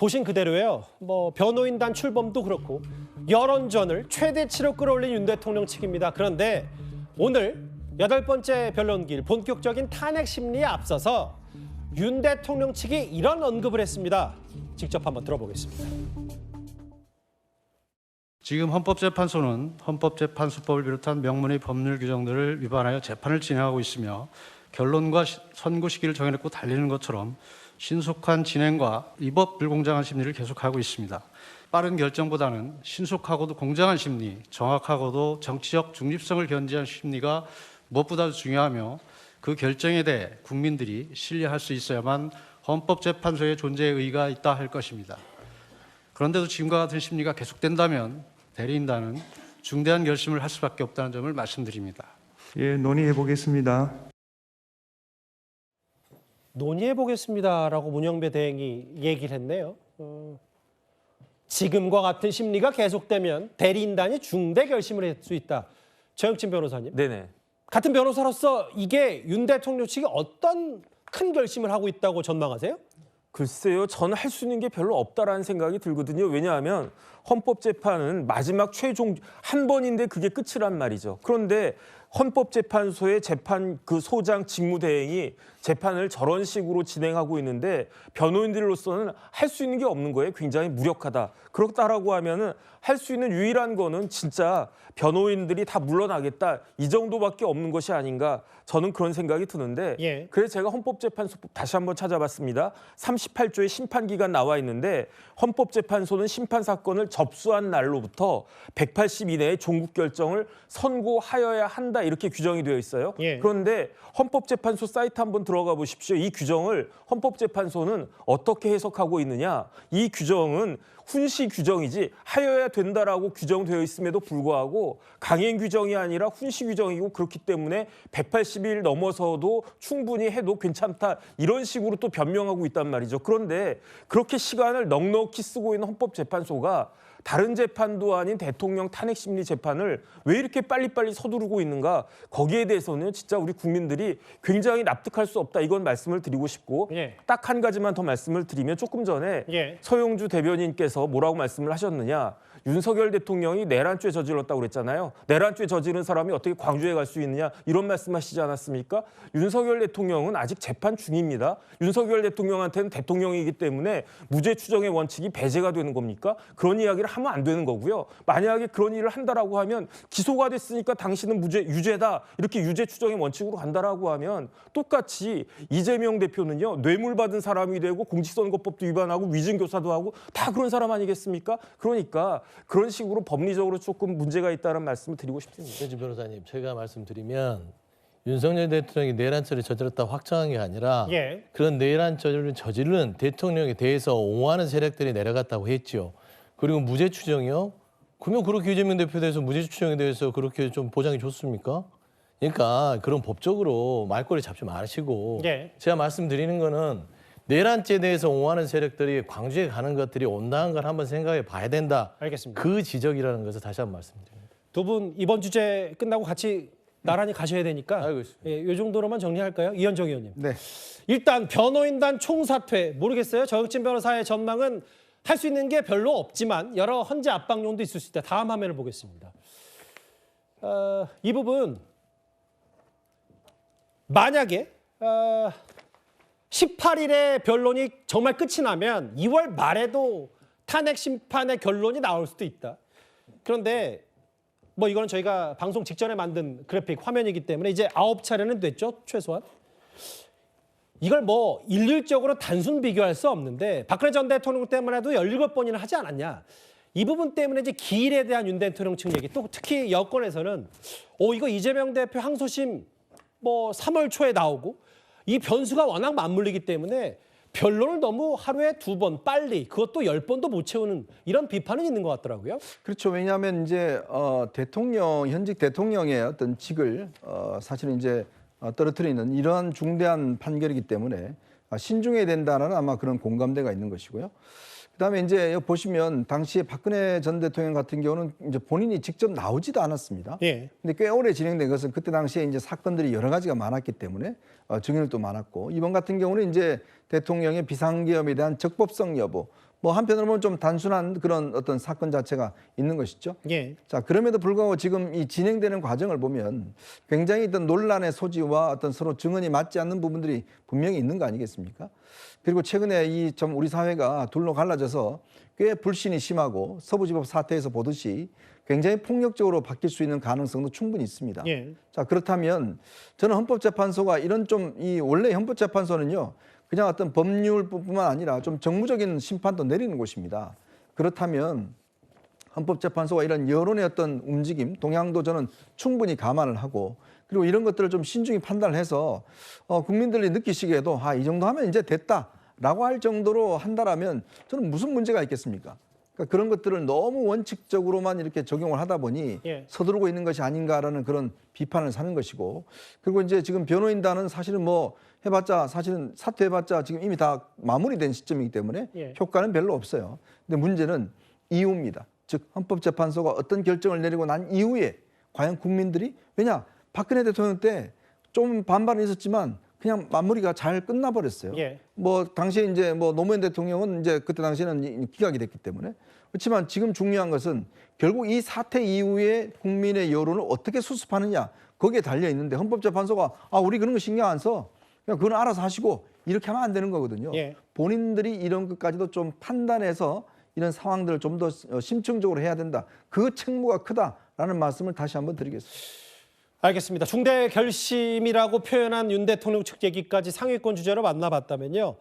보신 그대로예요. 뭐 변호인단 출범도 그렇고 여론전을 최대치로 끌어올린 윤 대통령 측입니다. 그런데 오늘 8번째 변론길 본격적인 탄핵 심리에 앞서서 윤 대통령 측이 이런 언급을 했습니다. 직접 한번 들어보겠습니다. 지금 헌법재판소는 헌법재판소법을 비롯한 명문의 법률 규정들을 위반하여 재판을 진행하고 있으며 결론과 선고 시기를 정해놓고 달리는 것처럼 신속한 진행과 위법 불공정한 심리를 계속하고 있습니다. 빠른 결정보다는 신속하고도 공정한 심리, 정확하고도 정치적 중립성을 견지한 심리가 무엇보다도 중요하며 그 결정에 대해 국민들이 신뢰할 수 있어야만 헌법재판소의 존재의 의의가 있다 할 것입니다. 그런데도 지금과 같은 심리가 계속된다면 대리인단은 중대한 결심을 할 수밖에 없다는 점을 말씀드립니다. 예, 논의해 보겠습니다. 논의해 보겠습니다라고 문영배 대행이 얘기를 했네요. 지금과 같은 심리가 계속되면 대리인단이 중대 결심을 할 수 있다. 정혁진 변호사님. 네네. 같은 변호사로서 이게 윤 대통령 측이 어떤 큰 결심을 하고 있다고 전망하세요? 글쎄요, 저는 할 수 있는 게 별로 없다라는 생각이 들거든요. 왜냐하면 헌법재판은 마지막 최종 한 번인데 그게 끝이란 말이죠. 그런데 헌법재판소의 재판 그 소장 직무대행이 재판을 저런 식으로 진행하고 있는데 변호인들로서는 할 수 있는 게 없는 거예요. 굉장히 무력하다. 그렇다라고 하면은 할 수 있는 유일한 거는 진짜 변호인들이 다 물러나겠다. 이 정도밖에 없는 것이 아닌가. 저는 그런 생각이 드는데 예. 그래서 제가 헌법재판소법 다시 한번 찾아봤습니다. 38조의 심판기간 나와 있는데 헌법재판소는 심판사건을 접수한 날로부터 180 이내에 종국 결정을 선고하여야 한다 이렇게 규정이 되어 있어요. 예. 그런데 헌법재판소 사이트 한번 들어가 보십시오. 이 규정을 헌법재판소는 어떻게 해석하고 있느냐. 이 규정은 훈시 규정이지 하여야 된다라고 규정되어 있음에도 불구하고 강행 규정이 아니라 훈시 규정이고 그렇기 때문에 180일 넘어서도 충분히 해도 괜찮다 이런 식으로 또 변명하고 있단 말이죠. 그런데 그렇게 시간을 넉넉히 쓰고 있는 헌법재판소가 다른 재판도 아닌 대통령 탄핵심리 재판을 왜 이렇게 빨리빨리 서두르고 있는가 거기에 대해서는 진짜 우리 국민들이 굉장히 납득할 수 없다 이건 말씀을 드리고 싶고 예. 딱 한 가지만 더 말씀을 드리면 조금 전에 예. 서영주 대변인께서 뭐라고 말씀을 하셨느냐 윤석열 대통령이 내란죄 저질렀다고 그랬잖아요. 내란죄 저지른 사람이 어떻게 광주에 갈 수 있느냐 이런 말씀하시지 않았습니까? 윤석열 대통령은 아직 재판 중입니다. 윤석열 대통령한테는 대통령이기 때문에 무죄 추정의 원칙이 배제가 되는 겁니까? 그런 이야기를 하면 안 되는 거고요. 만약에 그런 일을 한다라고 하면 기소가 됐으니까 당신은 유죄다 이렇게 유죄 추정의 원칙으로 간다라고 하면 똑같이 이재명 대표는요 뇌물 받은 사람이 되고 공직선거법도 위반하고 위증교사도 하고 다 그런 사람 아니겠습니까? 그러니까 그런 식으로 법리적으로 조금 문제가 있다는 말씀을 드리고 싶습니다. 최진 변호사님, 제가 말씀드리면 윤석열 대통령이 내란죄를 저질렀다 확정한 게 아니라 예. 그런 내란죄를 저지른 대통령에 대해서 옹호하는 세력들이 내려갔다고 했죠. 그리고 무죄 추정이요? 그러면 그렇게 이재명 대표에 대해서 무죄 추정에 대해서 그렇게 좀 보장이 좋습니까? 그러니까 그런 법적으로 말꼬리 잡지 마시고 예. 제가 말씀드리는 거는 내란죄에 대해서 옹호하는 세력들이 광주에 가는 것들이 온당한 걸 한번 생각해 봐야 된다. 알겠습니다. 그 지적이라는 것을 다시 한번 말씀드립니다. 두 분 이번 주제 끝나고 같이 나란히 가셔야 되니까 알고 있습니다. 예, 이 정도로만 정리할까요? 이현정 의원님. 네. 일단 변호인단 총사퇴 모르겠어요. 정혁진 변호사의 전망은 할 수 있는 게 별로 없지만 여러 헌재 압박용도 있을 수 있다. 다음 화면을 보겠습니다. 이 부분 만약에 18일에 변론이 정말 끝이 나면 2월 말에도 탄핵 심판의 결론이 나올 수도 있다. 그런데 뭐 이거는 저희가 방송 직전에 만든 그래픽 화면이기 때문에 이제 9차례는 됐죠, 최소한. 이걸 뭐 일률적으로 단순 비교할 수 없는데 박근혜 전 대통령 때만 해도 17번이나 하지 않았냐. 이 부분 때문에 이제 기일에 대한 윤 대통령 측 얘기, 또 특히 여권에서는 이거 이재명 대표 항소심 뭐 3월 초에 나오고 이 변수가 워낙 맞물리기 때문에 변론을 너무 하루에 2번 빨리 그것도 10번도 못 채우는 이런 비판은 있는 것 같더라고요. 그렇죠. 왜냐하면 이제 현직 대통령의 어떤 직을 사실은 이제 떨어뜨리는 이러한 중대한 판결이기 때문에 신중해야 된다는 아마 그런 공감대가 있는 것이고요. 그다음에 이제 여기 보시면 당시에 박근혜 전 대통령 같은 경우는 이제 본인이 직접 나오지도 않았습니다. 예. 근데 꽤 오래 진행된 것은 그때 당시에 이제 사건들이 여러 가지가 많았기 때문에 증인도 많았고 이번 같은 경우는 이제 대통령의 비상계엄에 대한 적법성 여부 뭐 한편으로 보면 좀 단순한 그런 어떤 사건 자체가 있는 것이죠. 예. 자, 그럼에도 불구하고 지금 이 진행되는 과정을 보면 굉장히 어떤 논란의 소지와 어떤 서로 증언이 맞지 않는 부분들이 분명히 있는 거 아니겠습니까? 그리고 최근에 이 좀 우리 사회가 둘로 갈라져서 꽤 불신이 심하고 서부지법 사태에서 보듯이 굉장히 폭력적으로 바뀔 수 있는 가능성도 충분히 있습니다. 예. 자, 그렇다면 저는 헌법재판소가 이런 좀 이 원래 헌법재판소는요, 그냥 어떤 법률뿐만 아니라 좀 정무적인 심판도 내리는 곳입니다. 그렇다면 헌법재판소가 이런 여론의 어떤 움직임, 동향도 저는 충분히 감안을 하고 그리고 이런 것들을 좀 신중히 판단을 해서 국민들이 느끼시기에도 이 정도 하면 이제 됐다라고 할 정도로 한다라면 저는 무슨 문제가 있겠습니까? 그러니까 그런 것들을 너무 원칙적으로만 이렇게 적용을 하다 보니 예. 서두르고 있는 것이 아닌가라는 그런 비판을 사는 것이고 그리고 이제 지금 변호인단은 사실은 뭐 해봤자 사실은 사퇴해봤자 지금 이미 다 마무리된 시점이기 때문에 예. 효과는 별로 없어요. 근데 문제는 이후입니다. 즉 헌법재판소가 어떤 결정을 내리고 난 이후에 과연 국민들이 왜냐 박근혜 대통령 때 좀 반발은 있었지만 그냥 마무리가 잘 끝나버렸어요. 예. 뭐 당시에 이제 뭐 노무현 대통령은 이제 그때 당시에는 기각이 됐기 때문에 그렇지만 지금 중요한 것은 결국 이 사태 이후에 국민의 여론을 어떻게 수습하느냐 거기에 달려 있는데 헌법재판소가 우리 그런 거 신경 안 써. 그냥 그건 알아서 하시고 이렇게 하면 안 되는 거거든요. 예. 본인들이 이런 것까지도 좀 판단해서 이런 상황들을 좀 더 심층적으로 해야 된다. 그 책무가 크다라는 말씀을 다시 한번 드리겠습니다. 알겠습니다. 중대 결심이라고 표현한 윤 대통령 측 얘기까지 상위권 주제로 만나봤다면요.